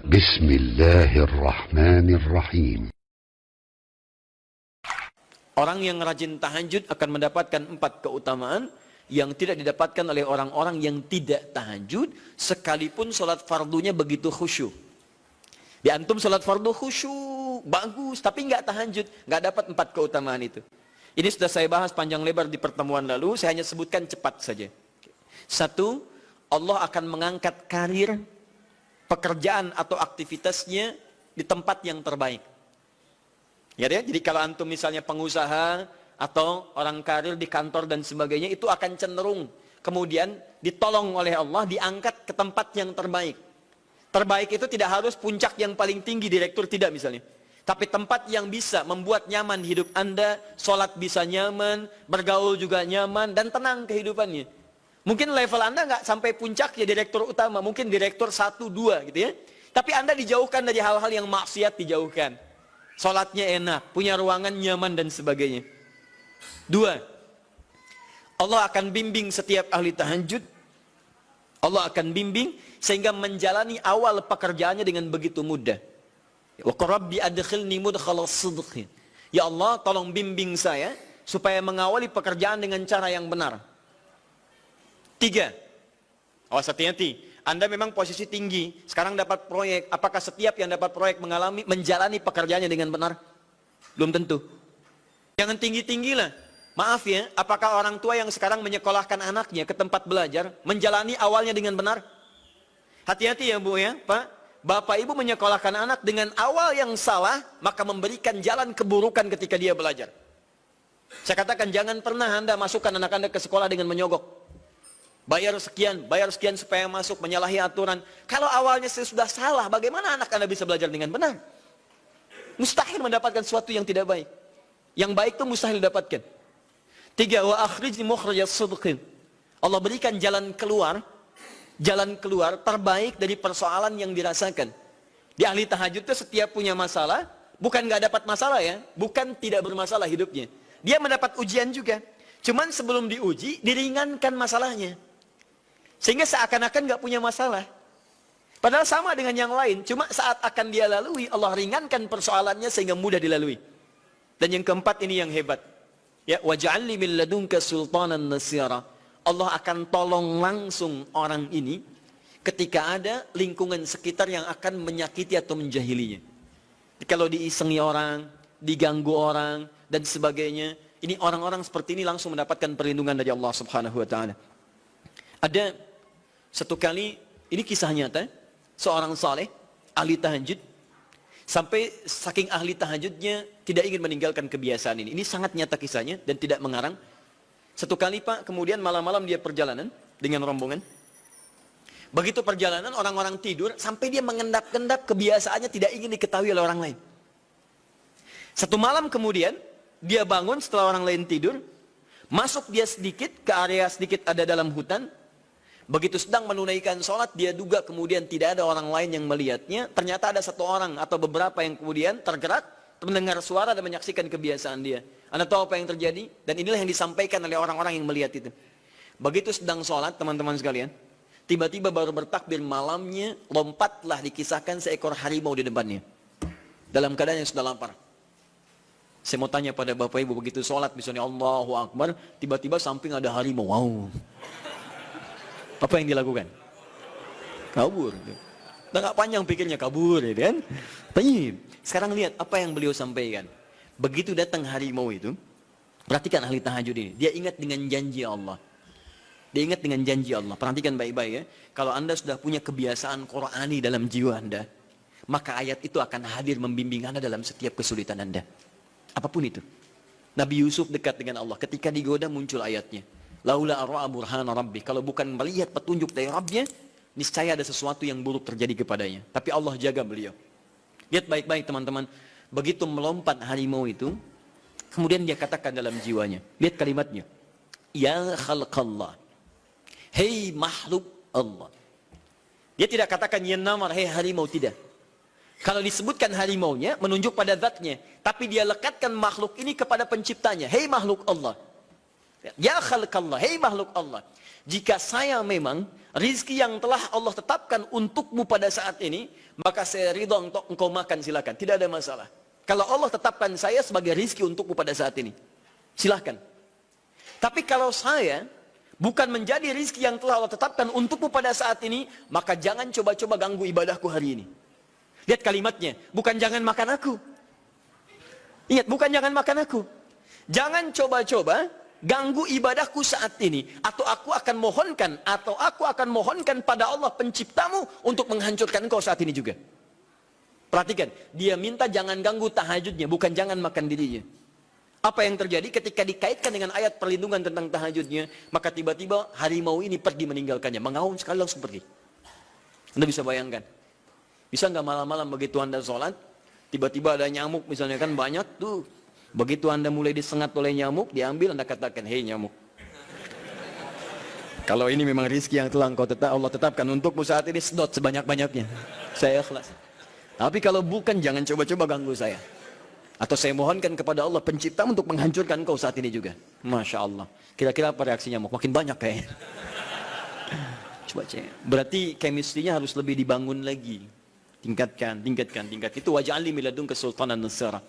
Bismillahirrahmanirrahim. Orang yang rajin tahajud akan mendapatkan 4 keutamaan yang tidak didapatkan oleh orang-orang yang tidak tahajud, sekalipun sholat fardunya begitu khusyuk. Di antum sholat fardu khusyuk, bagus, tapi nggak tahajud, nggak dapat 4 keutamaan itu. Ini sudah saya bahas panjang lebar di pertemuan lalu, saya hanya sebutkan cepat saja. 1, Allah akan mengangkat karir, pekerjaan atau aktivitasnya di tempat yang terbaik. Ya, jadi kalau antum misalnya pengusaha atau orang karir di kantor dan sebagainya, itu akan cenderung kemudian ditolong oleh Allah, diangkat ke tempat yang terbaik. Terbaik itu tidak harus puncak yang paling tinggi, direktur tidak misalnya. Tapi tempat yang bisa membuat nyaman hidup Anda, sholat bisa nyaman, bergaul juga nyaman, dan tenang kehidupannya. Mungkin level Anda nggak sampai puncak ya direktur utama, mungkin direktur 1, 2 gitu ya. Tapi Anda dijauhkan dari hal-hal yang maksiat, dijauhkan. Sholatnya enak, punya ruangan nyaman dan sebagainya. 2, Allah akan bimbing setiap ahli tahajud. Allah akan bimbing sehingga menjalani awal pekerjaannya dengan begitu mudah. Wa rabbi adkhilni mudkhalas sidqin. Ya Allah, tolong bimbing saya supaya mengawali pekerjaan dengan cara yang benar. 3, awas hati-hati. Anda memang posisi tinggi, sekarang dapat proyek. Apakah setiap yang dapat proyek menjalani pekerjaannya dengan benar? Belum tentu. Jangan tinggi-tinggilah. Maaf ya, apakah orang tua yang sekarang menyekolahkan anaknya ke tempat belajar, menjalani awalnya dengan benar? Hati-hati ya Bu ya, Pak. Bapak Ibu menyekolahkan anak dengan awal yang salah, maka memberikan jalan keburukan ketika dia belajar. Saya katakan jangan pernah Anda masukkan anak Anda ke sekolah dengan menyogok. Bayar sekian supaya masuk, menyalahi aturan. Kalau awalnya sudah salah, bagaimana anak Anda bisa belajar dengan benar? Mustahil mendapatkan sesuatu yang tidak baik. Yang baik itu mustahil didapatkan. 3, wa akhrijni mukhrajas sidqin. Allah berikan jalan keluar terbaik dari persoalan yang dirasakan. Di ahli tahajud itu setiap punya masalah, bukan nggak dapat masalah ya, bukan tidak bermasalah hidupnya. Dia mendapat ujian juga. Cuman sebelum diuji, diringankan masalahnya. Sehingga seakan-akan nggak punya masalah. Padahal sama dengan yang lain, cuma saat akan dia lalui, Allah ringankan persoalannya sehingga mudah dilalui. Dan yang keempat ini yang hebat. Ya, waj'alni min ladunka sultanan nasira. Allah akan tolong langsung orang ini ketika ada lingkungan sekitar yang akan menyakiti atau menjahilinya. Kalau diisengi orang, diganggu orang, dan sebagainya, ini orang-orang seperti ini langsung mendapatkan perlindungan dari Allah Subhanahu wa taala. Ada satu kali, ini kisah nyata, seorang saleh, ahli tahajud, sampai saking ahli tahajudnya tidak ingin meninggalkan kebiasaan ini. Ini sangat nyata kisahnya dan tidak mengarang. Satu kali Pak, kemudian malam-malam dia perjalanan dengan rombongan. Begitu perjalanan, orang-orang tidur, sampai dia mengendap-endap, kebiasaannya tidak ingin diketahui oleh orang lain. Satu malam kemudian, dia bangun setelah orang lain tidur, masuk dia sedikit ke area sedikit ada dalam hutan. Begitu sedang menunaikan sholat, dia duga kemudian tidak ada orang lain yang melihatnya. Ternyata ada satu orang atau beberapa yang kemudian tergerak, mendengar suara dan menyaksikan kebiasaan dia. Anda tahu apa yang terjadi? Dan inilah yang disampaikan oleh orang-orang yang melihat itu. Begitu sedang sholat, teman-teman sekalian, tiba-tiba baru bertakbir malamnya, lompatlah dikisahkan seekor harimau di depannya. Dalam keadaan yang sudah lapar. Saya mau tanya pada Bapak Ibu, begitu sholat, misalnya Allahu Akbar, tiba-tiba samping ada harimau. Wow. Apa yang dilakukan? Kabur. Udah gak panjang pikirnya, kabur ya kan? Tapi sekarang lihat apa yang beliau sampaikan. Begitu datang harimau itu, perhatikan ahli tahajud ini. Dia ingat dengan janji Allah. Dia ingat dengan janji Allah. Perhatikan baik-baik ya. Kalau Anda sudah punya kebiasaan Qur'ani dalam jiwa Anda, maka ayat itu akan hadir membimbing Anda dalam setiap kesulitan Anda. Apapun itu. Nabi Yusuf dekat dengan Allah. Ketika digoda muncul ayatnya. Laula arra'a burhana rabbi. Kalau bukan melihat petunjuk dari Rabbnya, niscaya ada sesuatu yang buruk terjadi kepadanya. Tapi Allah jaga beliau. Lihat baik-baik teman-teman. Begitu melompat harimau itu, kemudian dia katakan dalam jiwanya. Lihat kalimatnya. Ya khalqallah. Hei makhluk Allah. Dia tidak katakan ya namar, hei harimau, tidak. Kalau disebutkan harimaunya, menunjuk pada zatnya. Tapi dia lekatkan makhluk ini kepada penciptanya. Hei makhluk Allah. Ya khalqallah, hei makhluk Allah. Jika saya memang rizki yang telah Allah tetapkan untukmu pada saat ini, maka saya ridho untuk engkau makan, silakan. Tidak ada masalah. Kalau Allah tetapkan saya sebagai rizki untukmu pada saat ini, silahkan. Tapi kalau saya bukan menjadi rizki yang telah Allah tetapkan untukmu pada saat ini, maka jangan coba-coba ganggu ibadahku hari ini. Lihat kalimatnya, bukan jangan makan aku. Ingat, bukan jangan makan aku. Jangan coba-coba ganggu ibadahku saat ini. Atau aku akan mohonkan pada Allah penciptamu untuk menghancurkan engkau saat ini juga. Perhatikan, dia minta jangan ganggu tahajudnya, bukan jangan makan dirinya. Apa yang terjadi ketika dikaitkan dengan ayat perlindungan tentang tahajudnya, maka tiba-tiba harimau ini pergi meninggalkannya, mengaum sekali langsung pergi. Anda bisa bayangkan, bisa nggak malam-malam begitu Anda sholat, tiba-tiba ada nyamuk misalnya kan banyak tuh, begitu Anda mulai disengat oleh nyamuk, diambil Anda katakan, hei nyamuk, kalau ini memang rizki yang telah Allah tetapkan untukmu saat ini, sedot sebanyak-banyaknya, saya ikhlas. Tapi kalau bukan, jangan coba-coba ganggu saya. Atau saya mohonkan kepada Allah pencipta untuk menghancurkan kau saat ini juga. Masya Allah. Kira-kira apa reaksi nyamuk? Makin banyak kayaknya. Coba cek. Berarti chemistry-nya harus lebih dibangun lagi. Tingkatkan. Itu waj'alni min ladunka sultanan nasira.